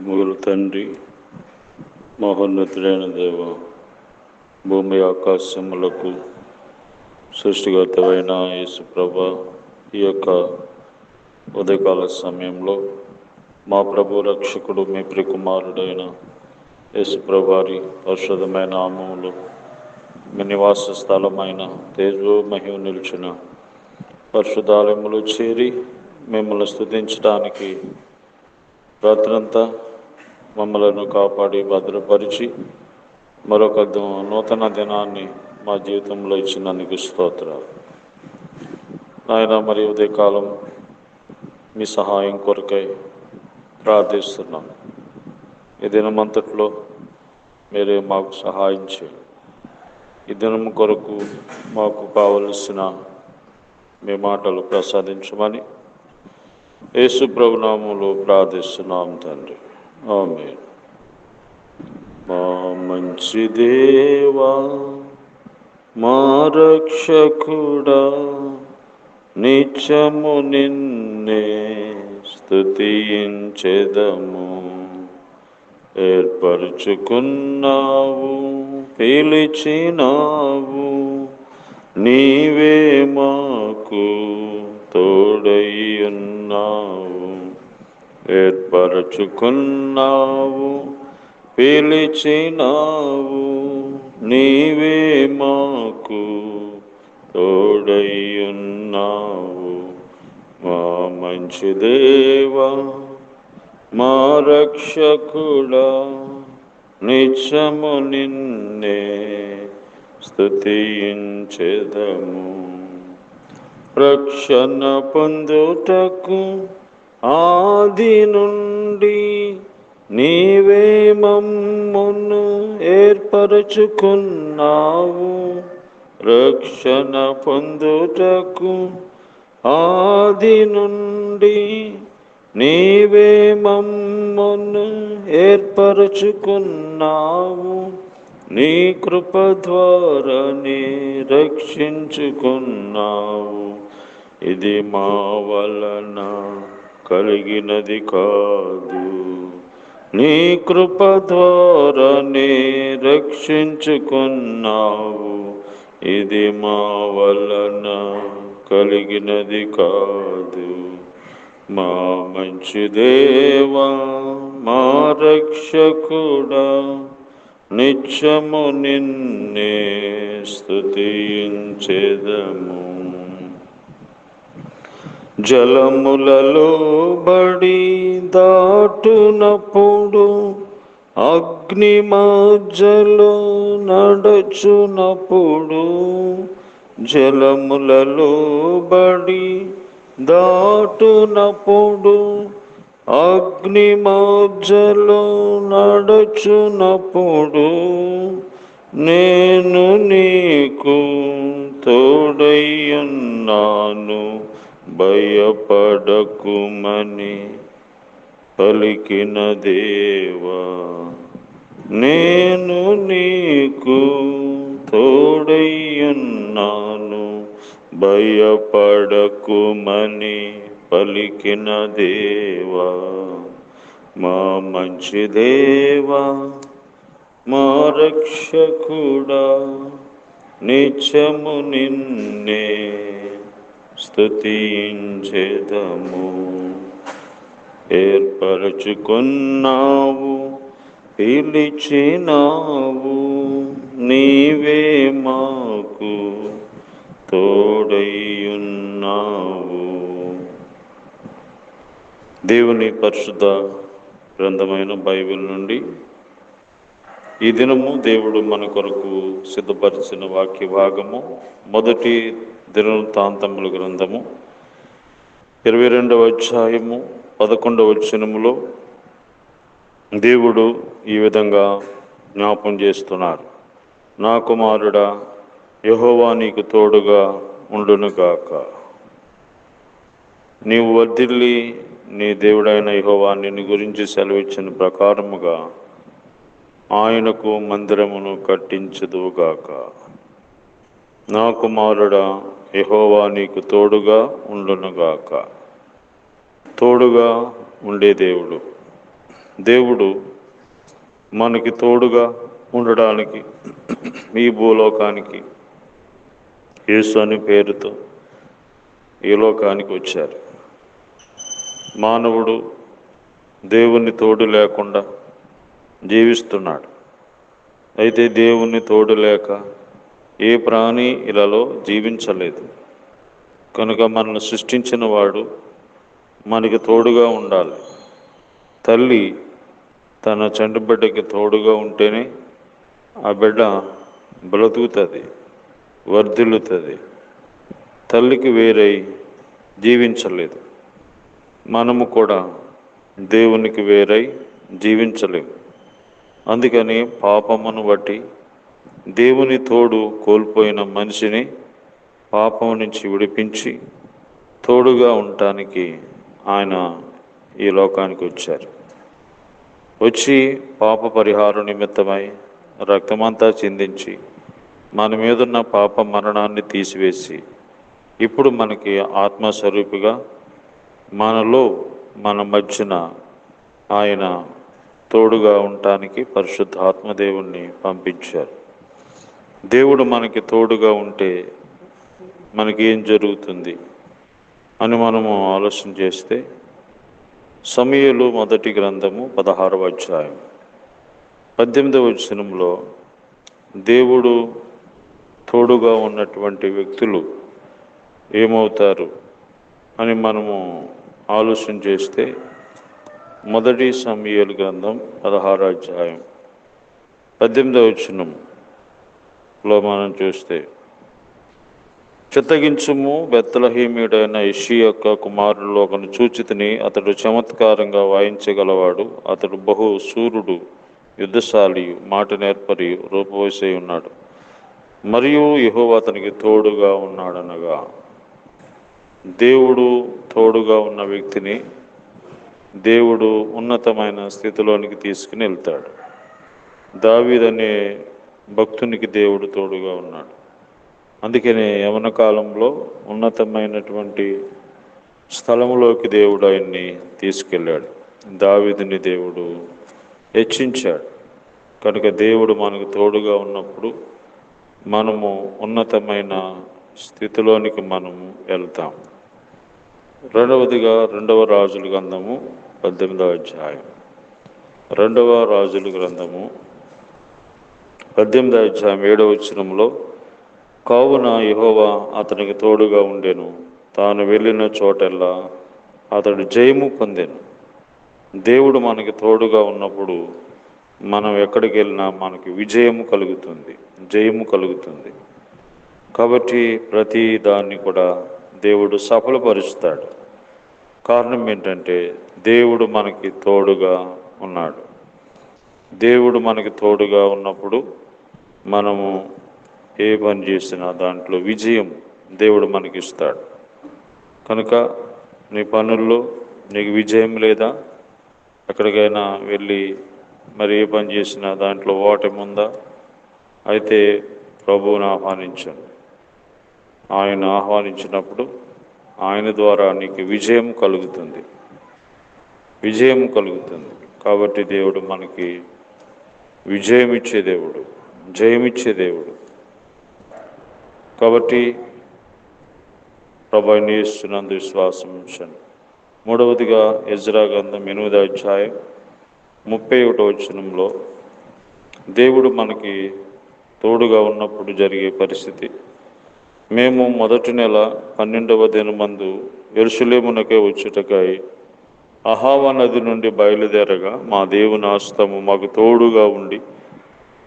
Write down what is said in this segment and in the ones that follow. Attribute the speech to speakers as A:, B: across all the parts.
A: ముగ్గురు తండ్రి, మహోన్నతుడైన దేవ, భూమి ఆకాశములకు సృష్టిగతమైన యేసు ప్రభా, ఈ యొక్క ఉదయకాల సమయంలో మా ప్రభు రక్షకుడు మీ ప్రియకుమారుడైన యేసు ప్రభారి పరిశుద్ధమైన నామములో మీ నివాస స్థలమైన తేజో మహిమ నిలిచిన పరిశుద్ధాలయములో చేరి మిమ్మల్ని స్తుతించడానికి రాత్రంతా మమ్మలను కాపాడి భద్రపరిచి మరొక నూతన దినాన్ని మా జీవితంలో ఇచ్చినందుకు స్తోత్రాలు నాయన. మరి ఉదయకాలం మీ సహాయం కొరకై ప్రార్థిస్తున్నాం. ఈ దినమంతట్లో మీరే మాకు సహాయం చేయండి. ఈ దినం కొరకు మాకు కావలసిన మీ మాటలు ప్రసాదించమని యేసు ప్రభు నామములో ప్రార్థిస్తున్నాం తండ్రి, ఆమేన్. మా మంచి దేవా, మా రక్షకుడా, నిత్యము నిన్నే స్తుతించెదము. ఏర్పరచుకున్నావు, పిలిచినావు, నీవే మాకు తోడై ఉన్నావు. ఏర్పరచుకున్నావు, పిలిచినావు, నీవే మాకు తోడై ఉన్నావు. మా మంచి దేవా, మా రక్షకుడా, నిత్యము నిన్నే స్తుతించెదము. రక్షణ పొందుటకు ఆది నుండి నీవే మమ్మును ఏర్పరచుకున్నావు. రక్షణ పొందుటకు ఆది నుండి నీవే మమ్మును ఏర్పరచుకున్నావు. నీ కృప ద్వారానే రక్షించుకున్నావు. ఇది మా వలన కలిగినది కాదు, నీ కృప ద్వారానే రక్షించుకున్నావు. ఇది మా వలన కలిగినది కాదు. మా మంచి దేవా, మా రక్షకుడా, నిత్యము నిన్నే స్తుతించెదము. జలములలో బడి దాటునప్పుడు, అగ్ని మధ్యలో నడుచునప్పుడు, జలములలో బడి దాటునప్పుడు, అగ్ని మధ్యలో నడుచునప్పుడు, నేను నీకు తోడై ఉన్నాను, భయపడకుమని పలికిన దేవా. నేను నీకు తోడై ఉన్నాను, భయపడకుమని పలికిన దేవా. మా మంచి దేవా, మా రక్షకుడా, నిత్యము నిన్నే స్తుతించెదము. ఏర్పరచుకున్నావు, పిలిచినావు, నీవే మాకు తోడై ఉన్నావు. దేవుని పరిశుద్ధ గ్రంథమైన బైబిల్ నుండి ఈ దినము దేవుడు మన కొరకు సిద్ధపరిచిన వాక్య భాగము మొదటి దినవృత్తాంతముల గ్రంథము 22వ అధ్యాయము 11వ వచనములో దేవుడు ఈ విధంగా జ్ఞాపం చేస్తున్నారు. నా కుమారుడా, యెహోవా నీకు తోడుగా ఉండునుగాక. నీవు వర్ధిల్లి నీ దేవుడైన యెహోవా నిన్ను గురించి సెలవిచ్చిన ప్రకారముగా ఆయనకు మందిరమును కట్టించుదువుగాక. నా కుమారుడా, యెహోవా నీకు తోడుగా ఉండునుగాక. తోడుగా ఉండే దేవుడు, దేవుడు మనకి తోడుగా ఉండడానికి ఈ భూలోకానికి యేసు అనే పేరుతో ఈ లోకానికి వచ్చారు. మానవుడు దేవుని తోడు లేకుండా జీవిస్తున్నాడు. అయితే దేవుని తోడు లేక ఏ ప్రాణి ఇలాలో జీవించలేదు. కనుక మనల్ని సృష్టించిన వాడు మనకి తోడుగా ఉండాలి. తల్లి తన చంటి బిడ్డకి తోడుగా ఉంటేనే ఆ బిడ్డ బ్రతుకుతుంది, వర్ధిల్లుతుంది. తల్లికి వేరై జీవించలేదు. మనము కూడా దేవునికి వేరై జీవించలేము. అందుకని పాపమును బట్టి దేవుని తోడు కోల్పోయిన మనిషిని పాపం నుంచి విడిపించి తోడుగా ఉండటానికి ఆయన ఈ లోకానికి వచ్చారు. వచ్చి పాప పరిహార నిమిత్తమై రక్తమంతా చిందించి మన మీదున్న పాప మరణాన్ని తీసివేసి ఇప్పుడు మనకి ఆత్మస్వరూపిగా మనలో మన మధ్యన ఆయన తోడుగా ఉండటానికి పరిశుద్ధాత్మ దేవుణ్ణి పంపించారు. దేవుడు మనకి తోడుగా ఉంటే మనకి ఏం జరుగుతుంది అని మనము ఆలోచన చేస్తే సమూయేలు మొదటి గ్రంథము 16వ అధ్యాయం 18వ వచనంలో దేవుడు తోడుగా ఉన్నటువంటి వ్యక్తులు ఏమవుతారు అని మనము ఆలోచన చేస్తే మొదటి సమూయేలు గ్రంథం 16వ అధ్యాయం 18వ వచనంలో మనం చూస్తే, చిత్తగించుము, బెత్లెహేమీయుడైన యెష్షయి యొక్క కుమారుల్లో ఒకను చూచితిని. అతడు చమత్కారంగా వాయించగలవాడు. అతడు బహు శూరుడు, యుద్ధశాలియు, మాట నేర్పరి, రూపవశై ఉన్నాడు. మరియు యెహోవా అతనికి తోడుగా ఉన్నాడనగా, దేవుడు తోడుగా ఉన్న వ్యక్తిని దేవుడు ఉన్నతమైన స్థితిలోనికి తీసుకుని వెళ్తాడు. దావీదు అనే భక్తునికి దేవుడు తోడుగా ఉన్నాడు. అందుకనే యవన కాలంలో ఉన్నతమైనటువంటి స్థలంలోకి దేవుడు ఆయన్ని తీసుకెళ్ళాడు. దావీదుని దేవుడు హెచ్చించాడు. కనుక దేవుడు మనకు తోడుగా ఉన్నప్పుడు మనము ఉన్నతమైన స్థితిలోనికి మనము వెళ్తాం. రెండవదిగా 2వ రాజుల గ్రంథము 18వ అధ్యాయం 2వ రాజుల గ్రంథము 18వ అధ్యాయం 7వ వచనంలో, కావున యెహోవా అతనికి తోడుగా ఉండెను. తాను వెళ్ళిన చోటెల్లా అతడు జయము పొందెను. దేవుడు మనకి తోడుగా ఉన్నప్పుడు మనం ఎక్కడికి వెళ్ళినా మనకి విజయము కలుగుతుంది, జయము కలుగుతుంది. కాబట్టి ప్రతి దాన్ని కూడా దేవుడు సఫలపరుస్తాడు. కారణం ఏంటంటే దేవుడు మనకి తోడుగా ఉన్నాడు. దేవుడు మనకి తోడుగా ఉన్నప్పుడు మనము ఏ పని చేసినా దాంట్లో విజయం దేవుడు మనకి ఇస్తాడు. కనుక నీ పనుల్లో నీకు విజయం లేదా? ఎక్కడికైనా వెళ్ళి మరి ఏ పని చేసినా దాంట్లో ఓటమి ఉందా? అయితే ప్రభువుని ఆహ్వానించండి. ఆయన ఆహ్వానించినప్పుడు ఆయన ద్వారా నీకు విజయం కలుగుతుంది, విజయం కలుగుతుంది. కాబట్టి దేవుడు మనకి విజయం ఇచ్చే దేవుడు, జయమిచ్చే దేవుడు. కాబట్టి ప్రభువుని యేసునందు విశ్వాసం ఉంచండి. మూడవదిగా ఎజ్రా గ్రంథం 8వ అధ్యాయం 31వ వచనంలో దేవుడు మనకి తోడుగా ఉన్నప్పుడు జరిగే పరిస్థితి, మేము మొదటి నెల 12వ దినమందు యెరూషలేమునకే వచ్చుటకై అహావా నది నుండి బయలుదేరగా మా దేవుని హస్తము మాకు తోడుగా ఉండి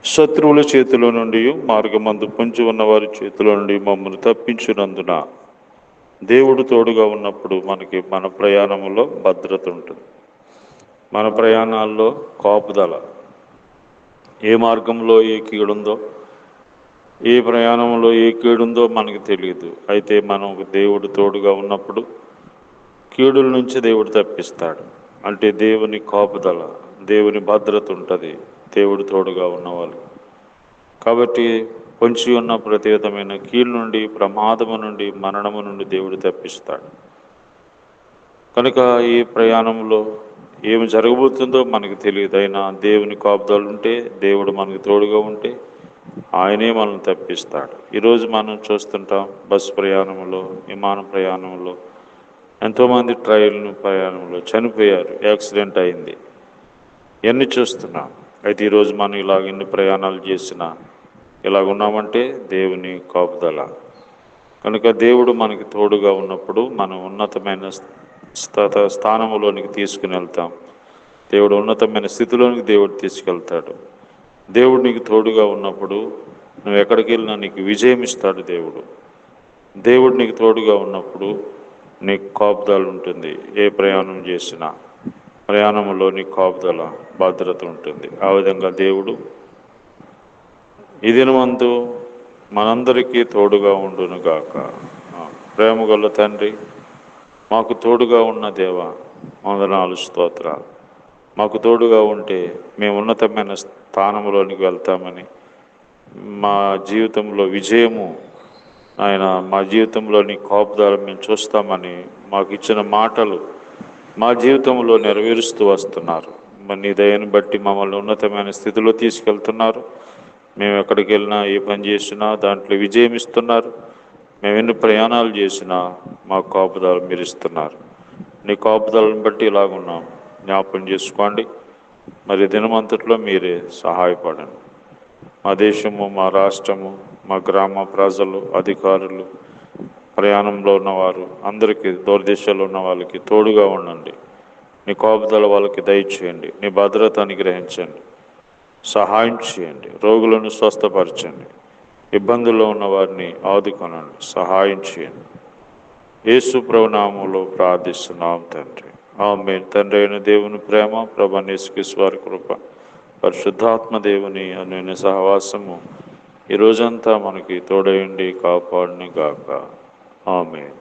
A: శత్రువుల చేతిలో నుండి మార్గమందు పొంచి ఉన్న వారి చేతిలో నుండి మమ్మల్ని తప్పించినందున, దేవుడు తోడుగా ఉన్నప్పుడు మనకి మన ప్రయాణంలో భద్రత ఉంటుంది. మన ప్రయాణాల్లో కాపుదల. ఏ మార్గంలో ఏ కీడుందో, ఏ ప్రయాణంలో ఏ కీడుందో మనకు తెలియదు. అయితే మనం దేవుడు తోడుగా ఉన్నప్పుడు కీడుల నుంచి దేవుడు తప్పిస్తాడు. అంటే దేవుని కాపుదల, దేవుని భద్రత ఉంటుంది దేవుడు తోడుగా ఉన్నవాళ్ళు. కాబట్టి పొంచి ఉన్న ప్రతి విధమైన కీడు నుండి, ప్రమాదము నుండి, మరణము నుండి దేవుడు తప్పిస్తాడు. కనుక ఈ ప్రయాణంలో ఏమి జరగబోతుందో మనకు తెలియదు. అయినా దేవుని కాపుదలు ఉంటే, దేవుడు మనకు తోడుగా ఉంటే ఆయనే మనల్ని తప్పిస్తాడు. ఈరోజు మనం చూస్తుంటాం బస్సు ప్రయాణంలో, విమాన ప్రయాణంలో ఎంతోమంది ప్రయాణంలో చనిపోయారు, యాక్సిడెంట్ అయింది, ఇవన్నీ చూస్తున్నాం. అయితే ఈరోజు మనం ఇలాగ ఎన్ని ప్రయాణాలు చేసినా ఇలాగున్నామంటే దేవుని కాపుదల. కనుక దేవుడు మనకి తోడుగా ఉన్నప్పుడు మనం ఉన్నతమైన స్థానంలోనికి తీసుకుని వెళ్తాం. దేవుడు ఉన్నతమైన స్థితిలోనికి దేవుడు తీసుకెళ్తాడు. దేవుడు నీకు తోడుగా ఉన్నప్పుడు నువ్వు ఎక్కడికి వెళ్ళినా నీకు విజయం ఇస్తాడు దేవుడు. దేవుడు నీకు తోడుగా ఉన్నప్పుడు నీకు కాపుదల ఉంటుంది. ఏ ప్రయాణం చేసినా ప్రయాణంలో నీకు కాపుదల, భద్రత ఉంటుంది. ఆ విధంగా దేవుడు ఈ దినమందు మనందరికీ తోడుగా ఉండునుగాక. ప్రేమగల తండ్రి, మాకు తోడుగా ఉన్న దేవ, వందనాలు, స్తోత్రాలు. మాకు తోడుగా ఉంటే మేము ఉన్నతమైన స్థానంలోనికి వెళ్తామని, మా జీవితంలో విజయము ఆయన, మా జీవితంలోని కాపుదల మేము చూస్తామని మాకు ఇచ్చిన మాటలు మా జీవితంలో నెరవేరుస్తూ వస్తున్నారు. మరి నీ దయని బట్టి మమ్మల్ని ఉన్నతమైన స్థితిలో తీసుకెళ్తున్నారు. మేము ఎక్కడికి వెళ్ళినా, ఏ పని చేసినా దాంట్లో విజయం ఇస్తున్నారు. మేము ఎన్ని ప్రయాణాలు చేసినా మా కాపుదల మీరు ఇస్తున్నారు. నీ కాపుదలను బట్టి ఇలాగున్నాం. జ్ఞాపకం చేసుకోండి. మరి దినమంతట్లో మీరే సహాయపడండి. మా దేశము, మా రాష్ట్రము, మా గ్రామ ప్రజలు, అధికారులు, ప్రయాణంలో ఉన్నవారు అందరికీ, దూరదేశాల్లో ఉన్న వాళ్ళకి తోడుగా ఉండండి. నీ కాపుదల వాళ్ళకి దయచేయండి. నీ భద్రత అనుగ్రహించండి. సహాయం చేయండి. రోగులను స్వస్థపరచండి. ఇబ్బందుల్లో ఉన్న వారిని ఆదుకొనండి. సహాయం చేయండి. యేసు ప్రభు నామములో ప్రార్థిస్తున్నాం తండ్రి. ఆమేన్. తండ్రి అయిన దేవుని ప్రేమ, ప్రభు యేసుక్రీస్తు వారి కృప, పరిశుద్ధాత్మ దేవుని అన్యోన్య సహవాసము ఈ రోజంతా మనకి తోడయండి, కాపాడును గాక. ఆమేన్.